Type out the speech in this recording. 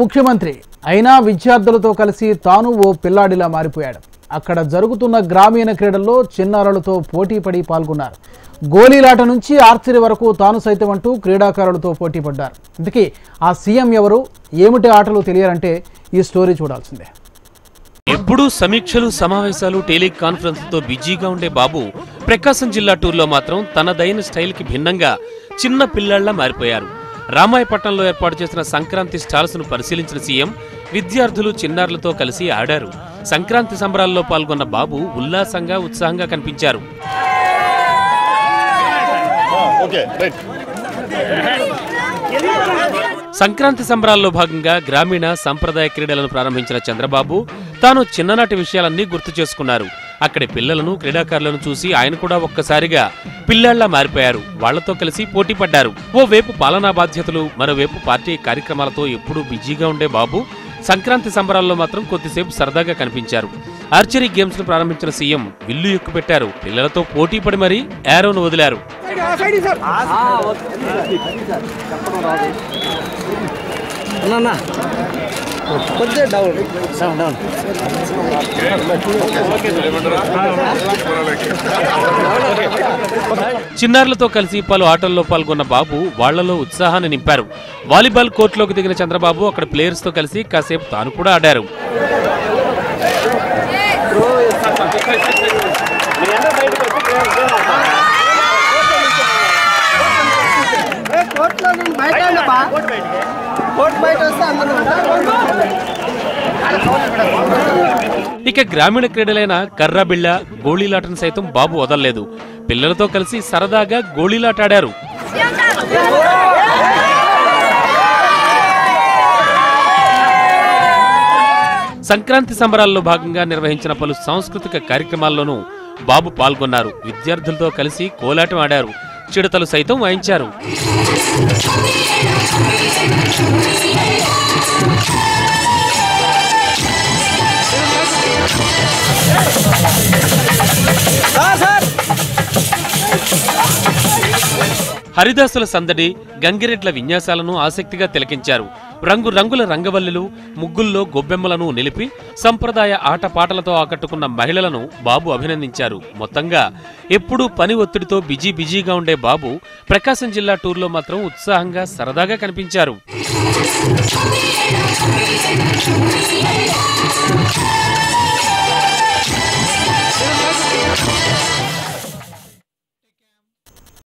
ముఖ్యమంత్రి అయినా విద్యార్థులతో కలిసి తాను ఓ పిల్లాడిలా మారిపోయాడు. అక్కడ జరుగుతున్న గ్రామీణ క్రీడల్లో చిన్నారులతో పోటీపడి పాల్గొన్నారు. గోలీలాట నుంచి ఆర్చరీ వరకు తాను సైతం అంటూ క్రీడాకారులతో పోటీ పడ్డారు. ఇంతకీ ఆ సీఎం ఎవరు, ఏమిటి ఆటలు తెలియాలంటే ఈ స్టోరీ చూడాల్సిందే. ఎప్పుడూ సమీక్షలు, సమావేశాలు, టెలికాన్ఫరెన్స్తో బిజీగా ఉండే బాబు ప్రకాశం జిల్లా టూర్లో మాత్రం తనదైన స్టైల్కి భిన్నంగా చిన్న పిల్లాళ్లా మారిపోయారు. రామాయపట్నంలో ఏర్పాటు చేసిన సంక్రాంతి స్టాల్స్ ను పరిశీలించిన సీఎం విద్యార్థులు, చిన్నారులతో కలిసి ఆడారు. సంక్రాంతి సంబరాల్లో పాల్గొన్న బాబు ఉల్లాసంగా, ఉత్సాహంగా కనిపించారు. సంక్రాంతి సంబరాల్లో భాగంగా గ్రామీణ సంప్రదాయ క్రీడలను ప్రారంభించిన చంద్రబాబు తాను చిన్ననాటి విషయాలన్నీ గుర్తు చేసుకున్నారు. అక్కడి పిల్లలను, క్రీడాకారులను చూసి ఆయన కూడా ఒక్కసారిగా పిల్లాళ్లా మారిపోయారు. వాళ్లతో కలిసి పోటీ పడ్డారు. ఓవైపు పాలనా బాధ్యతలు, మరోవైపు పార్టీ కార్యక్రమాలతో ఎప్పుడూ బిజీగా ఉండే బాబు సంక్రాంతి సంబరాల్లో మాత్రం కొద్దిసేపు సరదాగా కనిపించారు. ఆర్చరీ గేమ్స్ ను ప్రారంభించిన సీఎం విల్లు ఎక్కుపెట్టారు. పిల్లలతో పోటీ పడి మరీ ఏరోను వదిలారు. చిన్నారులతో కలిసి పలు ఆటల్లో పాల్గొన్న బాబు వాళ్లలో ఉత్సాహాన్ని నింపారు. వాలీబాల్ కోర్టులోకి దిగిన చంద్రబాబు అక్కడ ప్లేయర్స్ తో కలిసి కాసేపు తాను కూడా ఆడారు. ఇక గ్రామీణ క్రీడలైన కర్రబిళ్ళ, గోళీలాటను సైతం బాబు వదల్లేదు. పిల్లలతో కలిసి సరదాగా గోళీలాట ఆడారు. సంక్రాంతి సంబరాల్లో భాగంగా నిర్వహించిన పలు సాంస్కృతిక కార్యక్రమాల్లోనూ బాబు పాల్గొన్నారు. విద్యార్థులతో కలిసి కోలాటం ఆడారు. చిడతలు సైతం వాయించారు. హరిదాసుల సందడి, గంగిరెడ్ల విన్యాసాలను ఆసక్తిగా తిలకించారు. రంగురంగుల రంగవల్లులు, ముగ్గుల్లో గొబ్బెమ్మలను నిలిపి సంప్రదాయ ఆటపాటలతో ఆకట్టుకున్న మహిళలను బాబు అభినందించారు. మొత్తంగా ఎప్పుడూ పని ఒత్తిడితో బిజీగా ఉండే బాబు ప్రకాశం జిల్లా టూర్లో మాత్రం ఉత్సాహంగా, సరదాగా కనిపించారు.